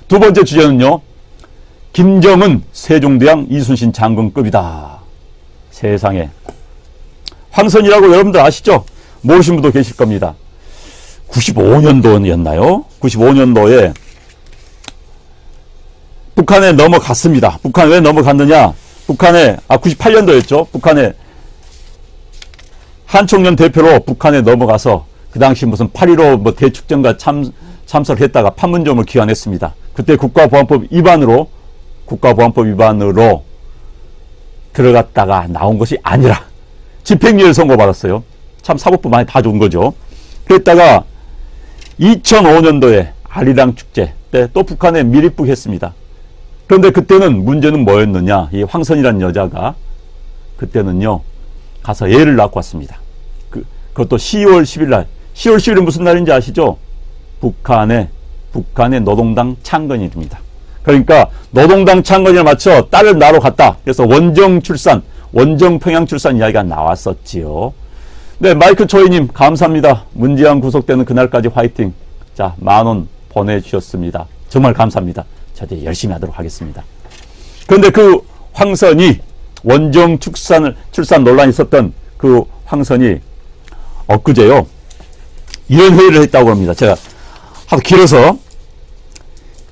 두 번째 주제는요, 김정은 세종대왕 이순신 장군급이다. 세상에. 황선이라고 여러분들 아시죠? 모르신 분도 계실 겁니다. 95년도였나요? 95년도에 북한에 넘어갔습니다. 북한 왜 넘어갔느냐? 98년도였죠. 북한에 한총련 대표로 북한에 넘어가서 그 당시 무슨 8.15 뭐 대축전과 참석했다가 판문점을 기환했습니다. 그때 국가보안법 위반으로 들어갔다가 나온 것이 아니라 집행유예를 선고받았어요. 참 사법부 많이 다 좋은 거죠. 그랬다가 2005년도에 아리랑 축제 때 또 북한에 밀입국했습니다. 그런데 그때는 문제는 뭐였느냐? 이 황선이라는 여자가 그때는요 가서 애를 낳고 왔습니다. 그것도 10월 10일 날. 10월 10일은 무슨 날인지 아시죠? 북한의 노동당 창건일입니다. 그러니까 노동당 창건일에 맞춰 딸을 낳으러 갔다. 그래서 원정 평양 출산 이야기가 나왔었지요. 네, 마이크 초이님 감사합니다. 문재인 구속되는 그날까지 화이팅. 자, 10,000원 보내주셨습니다. 정말 감사합니다. 저도 열심히 하도록 하겠습니다. 그런데 그 황선이 원정 출산 논란이 있었던 그 황선이 엊그제요 이런 회의를 했다고 합니다. 제가 하도 길어서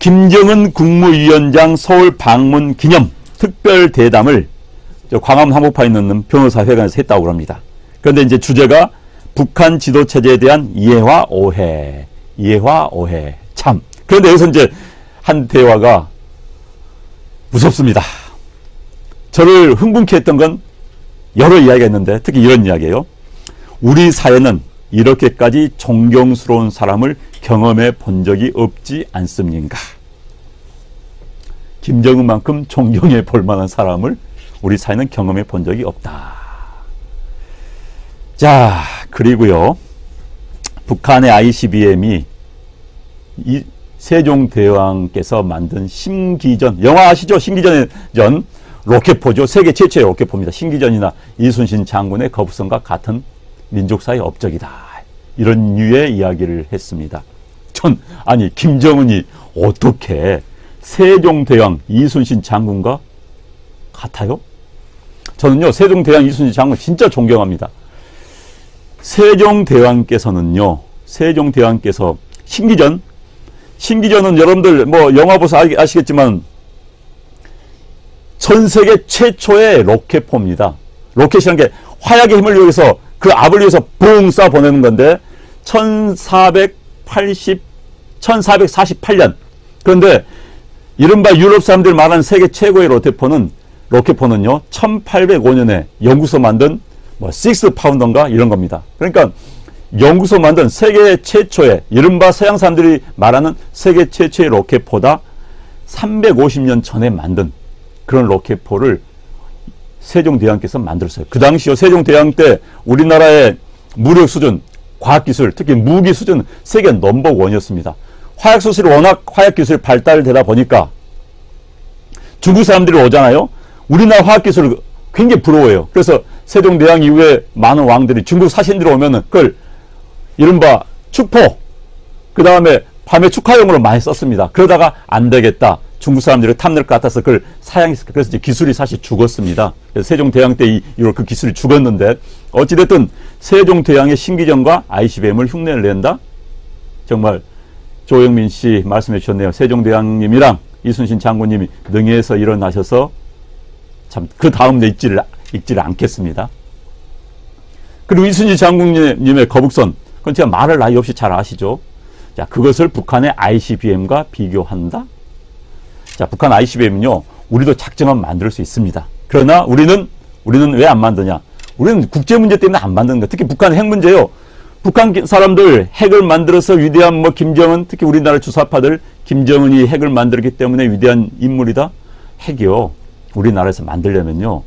김정은 국무위원장 서울 방문 기념 특별 대담을 광화문 한복판에 있는 변호사회관에서 했다고 합니다. 그런데 이제 주제가 북한 지도체제에 대한 이해와 오해. 참. 그런데 여기서 이제 한 대화가 무섭습니다. 저를 흥분케 했던 건 여러 이야기가 있는데 특히 이런 이야기예요. 우리 사회는 이렇게까지 존경스러운 사람을 경험해 본 적이 없지 않습니까? 김정은만큼 존경해 볼 만한 사람을 우리 사회는 경험해 본 적이 없다. 자, 그리고요. 북한의 ICBM이 이 세종대왕께서 만든 심기전, 영화 아시죠? 심기전 로켓포죠. 세계 최초의 로켓포입니다. 심기전이나 이순신 장군의 거부성과 같은 민족사의 업적이다. 이런 류의 이야기를 했습니다. 아니 김정은이 어떻게 세종대왕 이순신 장군과 같아요? 저는요 세종대왕 이순신 장군 진짜 존경합니다. 세종대왕께서 심기전은 여러분들 뭐 영화 보서 아시겠지만 전 세계 최초의 로켓포입니다. 로켓이라는 게 화약의 힘을 이용해서 그 압을 이용해서 붕 쏴 보내는 건데 1448년. 그런데 이른바 유럽 사람들 말하는 세계 최고의 로켓포는요 1805년에 영국에서 만든 뭐 6파운더인가 이런 겁니다. 그러니까 영국에서 만든 세계 최초의 이른바 서양 사람들이 말하는 세계 최초의 로켓포다 350년 전에 만든 그런 로켓포를 세종대왕께서 만들었어요. 그 당시요 세종대왕 때 우리나라의 무력 수준, 과학기술, 특히 무기 수준 세계 넘버원이었습니다. 화약수술이 워낙 화약기술이 발달되다 보니까 중국 사람들이 오잖아요. 우리나라 화학기술을 굉장히 부러워해요. 그래서 세종대왕 이후에 많은 왕들이 중국 사신들이 오면은 그걸 이른바 축포, 그 다음에 밤에 축하용으로 많이 썼습니다. 그러다가 안 되겠다. 중국 사람들이 탐낼 것 같아서 그걸 사양했어요. 그래서 이제 기술이 사실 죽었습니다. 그래서 세종대왕 때 이후로 그 기술이 죽었는데 어찌됐든 세종대왕의 심기전과 ICBM을 흉내를 낸다? 정말 조영민 씨 말씀해 주셨네요. 세종대왕님이랑 이순신 장군님이 능해에서 일어나셔서 참 그 다음에 잊지를 않겠습니다. 그리고 이순신 장군님의 거북선, 그건 제가 말할 나위 없이 잘 아시죠? 자, 그것을 북한의 ICBM과 비교한다? 자, 북한 ICBM은요, 우리도 작정하면 만들 수 있습니다. 그러나 우리는 왜 안 만드냐? 우리는 국제 문제 때문에 안 만드는 거예요. 특히 북한 핵 문제요. 북한 사람들 핵을 만들어서 위대한 김정은, 특히 우리나라 주사파들, 김정은이 핵을 만들었기 때문에 위대한 인물이다? 핵이요. 우리나라에서 만들려면요.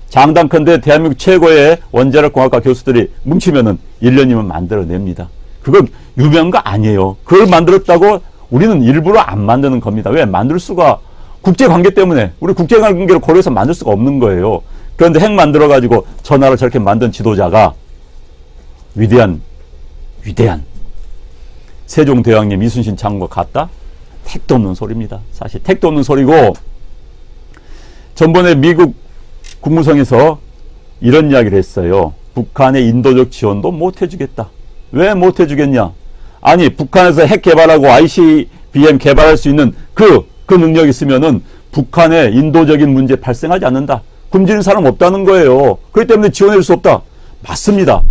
장담컨대 대한민국 최고의 원자력 공학과 교수들이 뭉치면은 1년이면 만들어냅니다. 그건 유명한 거 아니에요. 그걸 만들었다고 우리는 일부러 안 만드는 겁니다. 왜? 만들 수가, 국제관계 때문에, 우리 국제관계를 고려해서 만들 수가 없는 거예요. 그런데 핵 만들어가지고 저 나라를 저렇게 만든 지도자가 위대한 세종대왕님 이순신 장군과 같다? 택도 없는 소리입니다. 사실 택도 없는 소리고, 전번에 미국 국무성에서 이런 이야기를 했어요. 북한의 인도적 지원도 못 해주겠다. 왜 못 해주겠냐? 아니, 북한에서 핵 개발하고 ICBM 개발할 수 있는 그 능력이 있으면은 북한의 인도적인 문제 발생하지 않는다. 굶주린 사람 없다는 거예요. 그렇기 때문에 지원해줄 수 없다. 맞습니다.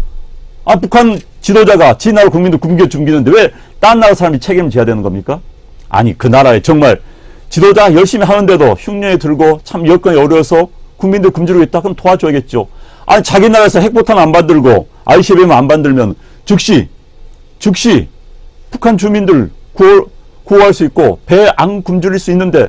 아, 북한 지도자가 지 나라 국민들 굶기는데 왜 딴 나라 사람이 책임을 져야 되는 겁니까? 아니, 그 나라에 정말 지도자 열심히 하는데도 흉년에 들고 참 여건이 어려워서 국민들 굶주리고 있다. 그럼 도와줘야겠죠. 아니, 자기 나라에서 핵포탄 안 만들고 ICBM 안 만들면 즉시 북한 주민들 구호할 수 있고 배 안 굶주릴 수 있는데,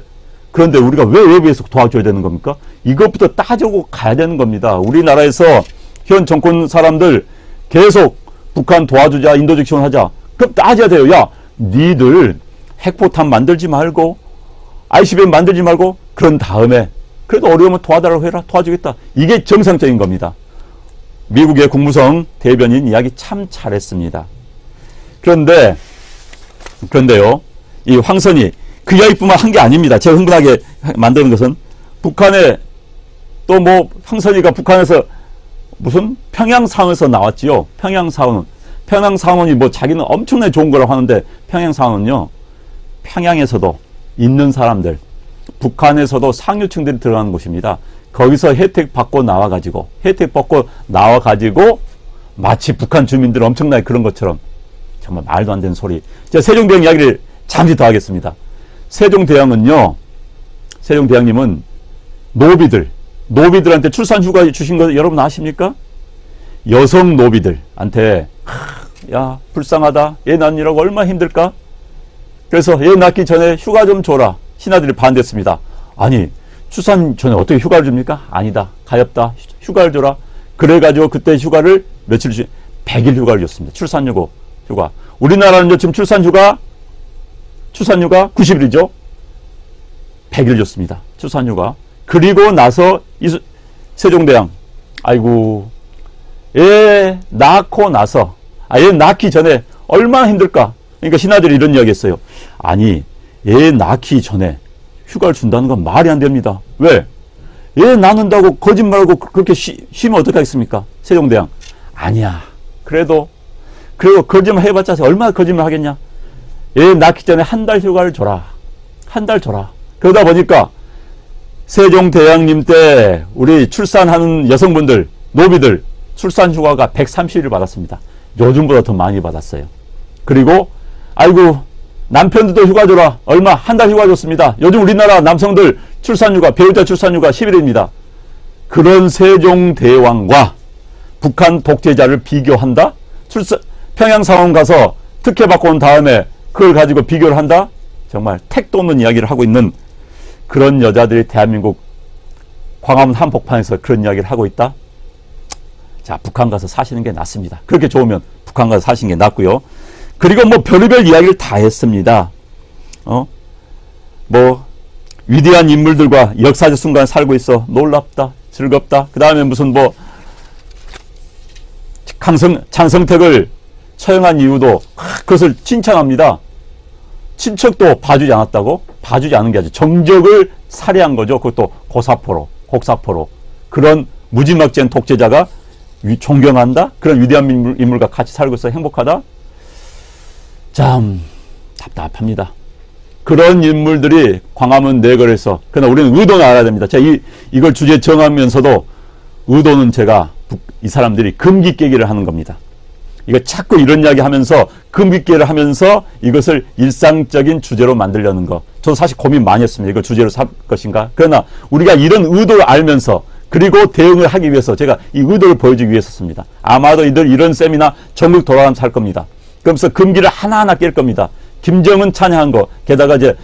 그런데 우리가 왜 외부에서 도와줘야 되는 겁니까? 이것부터 따지고 가야 되는 겁니다. 우리나라에서 현 정권 사람들 계속 북한 도와주자, 인도적 지원하자. 그럼 따져야 돼요. 야, 니들 핵포탄 만들지 말고 ICBM 만들지 말고 그런 다음에 그래도 어려우면 도와달라고 해라. 도와주겠다. 이게 정상적인 겁니다. 미국의 국무성 대변인 이야기 참 잘했습니다. 그런데요, 이 황선이 그 이야기뿐만 한 게 아닙니다. 제가 흥분하게 만드는 것은 북한에 또 뭐 황선이가 북한에서 무슨 평양사원에서 나왔지요. 평양사원이 뭐 자기는 엄청나게 좋은 거라고 하는데, 평양사원은요, 평양에서도 있는 사람들, 북한에서도 상류층들이 들어가는 곳입니다. 거기서 혜택 받고 나와가지고 마치 북한 주민들 엄청나게 그런 것처럼, 정말 말도 안 되는 소리. 제가 세종대왕 이야기를 잠시 더 하겠습니다. 세종대왕님은 노비들한테 출산휴가 주신 거 여러분 아십니까? 여성 노비들한테, 야, 불쌍하다. 애 낳느라고 얼마나 힘들까? 그래서 애 낳기 전에 휴가 좀 줘라. 신하들이 반대했습니다. 아니, 출산 전에 어떻게 휴가를 줍니까? 아니다. 가엾다. 휴가를 줘라. 그래가지고 그때 휴가를 며칠 100일 휴가를 줬습니다. 출산휴가. 우리나라는 지금 출산휴가 90일이죠. 100일 줬습니다. 출산휴가. 그리고 나서 세종대왕, 아이고, 애 낳기 전에 얼마나 힘들까? 그러니까 신하들이 이런 이야기 했어요. 아니, 애 낳기 전에 휴가를 준다는 건 말이 안 됩니다. 왜? 애 낳는다고 거짓말하고 그렇게 쉬면 어떡하겠습니까? 세종대왕. 아니야. 그래도 거짓말 해봤자 얼마나 거짓말 하겠냐? 애 낳기 전에 한 달 휴가를 줘라. 한 달 줘라. 그러다 보니까 세종대왕님 때 우리 출산하는 여성분들, 노비들 출산 휴가가 130일 받았습니다. 요즘보다 더 많이 받았어요. 그리고 아이고, 남편들도 휴가 줘라. 얼마? 한 달 휴가 줬습니다. 요즘 우리나라 남성들 출산휴가, 배우자 출산휴가 10일입니다. 그런 세종대왕과 북한 독재자를 비교한다? 평양사원 가서 특혜받고 온 다음에 그걸 가지고 비교를 한다? 정말 택도 없는 이야기를 하고 있는 그런 여자들이 대한민국 광화문 한복판에서 그런 이야기를 하고 있다? 자, 북한 가서 사시는 게 낫습니다. 그렇게 좋으면 북한 가서 사시는 게 낫고요. 그리고 뭐 별의별 이야기를 다 했습니다. 뭐 위대한 인물들과 역사적 순간 살고 있어. 놀랍다. 즐겁다. 그 다음에 무슨 뭐 장성택을 처형한 이유도 그것을 칭찬합니다. 친척도 봐주지 않았다고? 봐주지 않은 게 아니죠. 정적을 살해한 거죠. 그것도 곡사포로. 그런 무지막지한 독재자가 존경한다? 그런 위대한 인물과 같이 살고 있어 행복하다? 참 답답합니다. 그런 인물들이 광화문 내거리에서, 그러나 우리는 의도는 알아야 됩니다. 제가 이걸 주제 정하면서도 의도는 제가 이 사람들이 금기 깨기를 하는 겁니다. 이거 자꾸 이런 이야기 하면서 금기 깨기를 하면서 이것을 일상적인 주제로 만들려는 거. 저도 사실 고민 많이 했습니다. 이걸 주제로 삼을 것인가. 그러나 우리가 이런 의도를 알면서 그리고 대응을 하기 위해서 제가 이 의도를 보여주기 위해서였습니다. 아마도 이런 세미나 전국 돌아가면서 할 겁니다. 그러면서 금기를 하나하나 깰 겁니다. 김정은 찬양한 거, 게다가 이제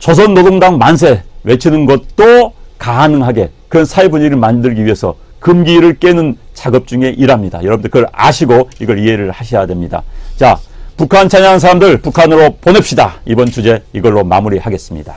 조선노동당 만세 외치는 것도 가능하게 그런 사회 분위기를 만들기 위해서 금기를 깨는 작업 중에 일합니다. 여러분들 그걸 아시고 이걸 이해를 하셔야 됩니다. 자, 북한 찬양하는 사람들 북한으로 보냅시다. 이번 주제 이걸로 마무리하겠습니다.